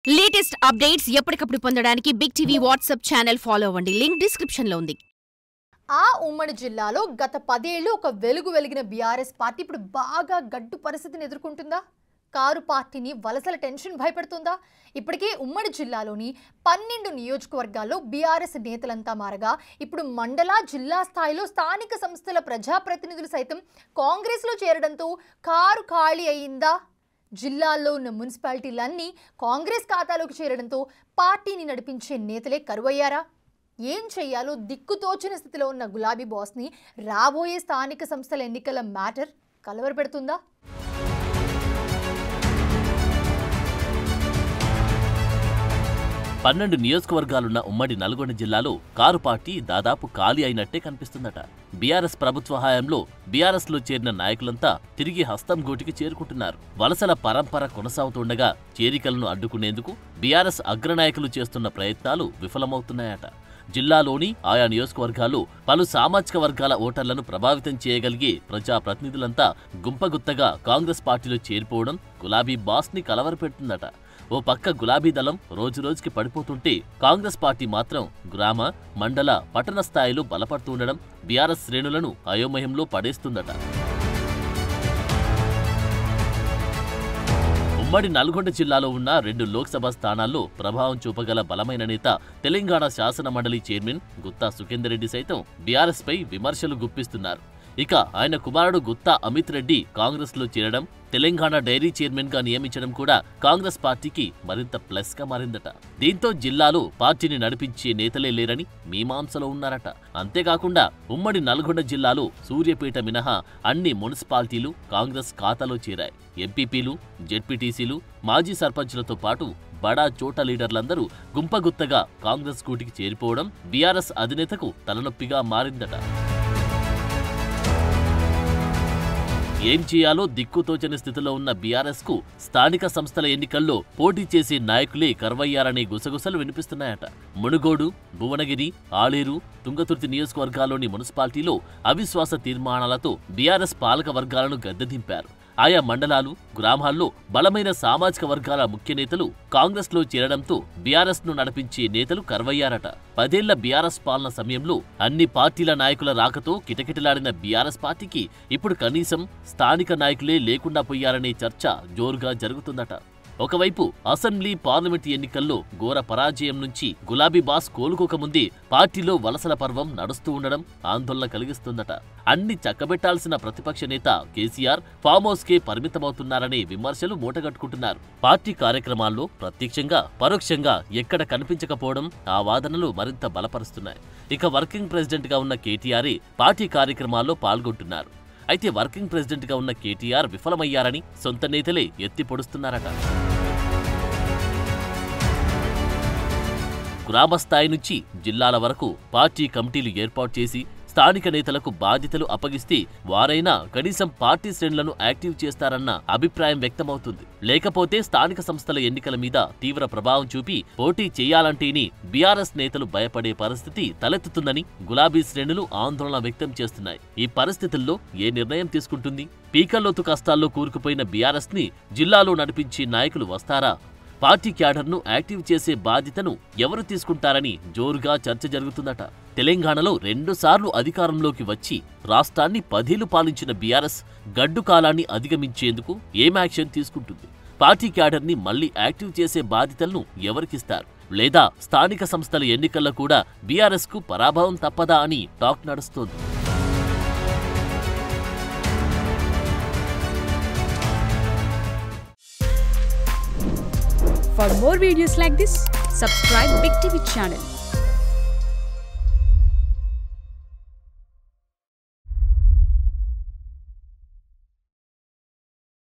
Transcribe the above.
Latest updates ఎప్పటికప్పుడు పొందడానికి Big TV WhatsApp channel follow అవ్వండి. లింక్ డిస్క్రిప్షన్ లో ఉంది. ఆ ఉమ్మడి జిల్లాలో గత 10 ఏళ్లు ఒక వెలిగిన బీఆర్ఎస్ పార్టీ ఇప్పుడు బాగా గడ్డు పరిస్థితిని ఎదుర్కొంటుందా? కారు పార్టీని వలసల టెన్షన్ భయపెడుతుందా? ఇప్పటికే ఉమ్మడి జిల్లాలోని 12 నియోజకవర్గాల్లో బీఆర్ఎస్ నేతలంతా మారగా ఇప్పుడు మండల జిల్లా స్థాయిలో స్థానిక సంస్థల ప్రజాప్రతినిధులు సైతం కాంగ్రెస్లో చేరడంతో కారు ఖాళీ అయిందా? జిల్లాల్లో ఉన్న మున్సిపాలిటీలన్నీ కాంగ్రెస్ ఖాతాలోకి చేరడంతో పార్టీని నడిపించే నేతలే కరువయ్యారా? ఏం చెయ్యాలో దిక్కుతోచని స్థితిలో ఉన్న గులాబీ బాస్ని రాబోయే స్థానిక సంస్థల ఎన్నికల మ్యాటర్ కలవరపెడుతుందా? పన్నెండు నియోజకవర్గాలున్న ఉమ్మడి నల్గొండ జిల్లాలో కారు పార్టీ దాదాపు ఖాళీ అయినట్టే కనిపిస్తుందట. బీఆర్ఎస్ ప్రభుత్వ హయాంలో బీఆర్ఎస్ లో చేరిన నాయకులంతా తిరిగి హస్తం గూటికి చేరుకుంటున్నారు. వలసల పరంపర కొనసాగుతుండగా చేరికలను అడ్డుకునేందుకు బీఆర్ఎస్ అగ్రనాయకులు చేస్తున్న ప్రయత్నాలు విఫలమవుతున్నాయట. జిల్లాలోని ఆయా నియోజకవర్గాల్లో పలు సామాజిక వర్గాల ఓటర్లను ప్రభావితం చేయగలిగే ప్రజాప్రతినిధులంతా గుంపగుత్తగా కాంగ్రెస్ పార్టీలో చేరిపోవడం గులాబీ బాస్ని కలవరపెడుతుందట. ఓ పక్క గులాబీ దళం రోజురోజుకి పడిపోతుంటే కాంగ్రెస్ పార్టీ మాత్రం గ్రామ, మండల, పట్టణ స్థాయిలో బలపడుతుండడం బీఆర్ఎస్ శ్రేణులను అయోమయంలో పడేస్తుందట. ఉమ్మడి నల్గొండ జిల్లాలో ఉన్న 2 లోక్సభ స్థానాల్లో ప్రభావం చూపగల బలమైన నేత తెలంగాణ శాసన మండలి చైర్మన్ గుత్తా సుఖేందర్ రెడ్డి సైతం బీఆర్ఎస్ పై విమర్శలు గుప్పిస్తున్నారు. ఇక ఆయన కుమారుడు గుత్తా అమిత్ రెడ్డి కాంగ్రెస్ లో చేరడం, తెలంగాణ డైరీ చైర్మన్ గా నియమించడం కూడా కాంగ్రెస్ పార్టీకి మరింత ప్లస్ గా మారిందట. దీంతో జిల్లాలో పార్టీని నడిపించే నేతలే లేరని మీమాంసలో ఉన్నారట. అంతేకాకుండా ఉమ్మడి నల్గొండ జిల్లాలో సూర్యాపేట మినహా అన్ని మున్సిపాలిటీలు కాంగ్రెస్ ఖాతాలో చేరాయి. ఎంపీపీలు, జెడ్పీటీసీలు, మాజీ సర్పంచులతో పాటు బడా చోట లీడర్లందరూ గుంపగుత్తగా కాంగ్రెస్ కూటికి చేరిపోవడం బీఆర్ఎస్ అధినేతకు తలనొప్పిగా మారిందట. ఏం చేయాలో దిక్కుతోచని స్థితిలో ఉన్న బీఆర్ఎస్ కు స్థానిక సంస్థల ఎన్నికల్లో పోటీ చేసే నాయకులే కరువయ్యారనే గుసగుసలు వినిపిస్తున్నాయట. మునుగోడు, భువనగిరి, ఆలేరు, తుంగతుర్తి నియోజకవర్గాల్లోని మున్సిపాలిటీలో అవిశ్వాస తీర్మానాలతో బీఆర్ఎస్ పాలక వర్గాలను గద్దెదింపారు. ఆయా మండలాలు, గ్రామాల్లో బలమైన సామాజిక వర్గాల ముఖ్య నేతలు కాంగ్రెస్ లో చేరడంతో బీఆర్ఎస్ ను నడిపించే నేతలు కరువయ్యారట. 10 ఏళ్ల బీఆర్ఎస్ పాలన సమయంలో అన్ని పార్టీల నాయకుల రాకతో కిటకిటలాడిన బీఆర్ఎస్ పార్టీకి ఇప్పుడు కనీసం స్థానిక నాయకులే లేకుండా పోయారనే చర్చ జోరుగా జరుగుతుందట. ఒకవైపు అసెంబ్లీ, పార్లమెంట్ ఎన్నికల్లో ఘోర పరాజయం నుంచి గులాబీ బాస్ కోలుకోకముందే పార్టీలో వలసల పర్వం నడుస్తూ ఉండడం ఆందోళన కలిగిస్తుందట. అన్ని చక్కబెట్టాల్సిన ప్రతిపక్ష నేత కేసీఆర్ ఫామ్ హౌస్ కే పరిమితమవుతున్నారనే విమర్శలు మూటగట్టుకుంటున్నారు. పార్టీ కార్యక్రమాల్లో ప్రత్యక్షంగా, పరోక్షంగా ఎక్కడ కనిపించకపోవడం ఆ వాదనలు మరింత బలపరుస్తున్నాయి. ఇక వర్కింగ్ ప్రెసిడెంట్ గా ఉన్న కేటీఆర్ పార్టీ కార్యక్రమాల్లో పాల్గొంటున్నారు. అయితే వర్కింగ్ ప్రెసిడెంట్ గా ఉన్న కేటీఆర్ విఫలమయ్యారని సొంత నేతలే ఎత్తి పొడుస్తున్నారట. గ్రామస్థాయి నుంచి జిల్లాల వరకు పార్టీ కమిటీలు ఏర్పాటు చేసి స్థానిక నేతలకు బాధ్యతలు అప్పగిస్తే వారైనా కనీసం పార్టీ శ్రేణులను యాక్టివ్ చేస్తారన్న అభిప్రాయం వ్యక్తమవుతుంది. లేకపోతే స్థానిక సంస్థల ఎన్నికల మీద తీవ్ర ప్రభావం చూపి పోటీ చేయాలంటేనే బీఆర్ఎస్ నేతలు భయపడే పరిస్థితి తలెత్తుతుందని గులాబీ శ్రేణులు ఆందోళన వ్యక్తం చేస్తున్నాయి. ఈ పరిస్థితుల్లో ఏ నిర్ణయం తీసుకుంటుంది? పీకల్లోతు కష్టాల్లో కూరుకుపోయిన బీఆర్ఎస్ ని జిల్లాలో నడిపించే నాయకులు వస్తారా? పార్టీ క్యాడర్ను యాక్టివ్ చేసే బాధ్యతను ఎవరు తీసుకుంటారని జోరుగా చర్చ జరుగుతుందట. తెలంగాణలో 2 సార్లు అధికారంలోకి వచ్చి రాష్ట్రాన్ని 10 ఏళ్లు పాలించిన బీఆర్ఎస్ గడ్డు కాలాన్ని అధిగమించేందుకు ఏం యాక్షన్ తీసుకుంటుంది? పార్టీ క్యాడర్ని మళ్లీ యాక్టివ్ చేసే బాధ్యతలను ఎవరికిస్తారు? లేదా స్థానిక సంస్థల ఎన్నికల్లో కూడా బీఆర్ఎస్ కు పరాభవం తప్పదా అని టాక్ నడుస్తోంది. For more videos like this, subscribe Big TV channel.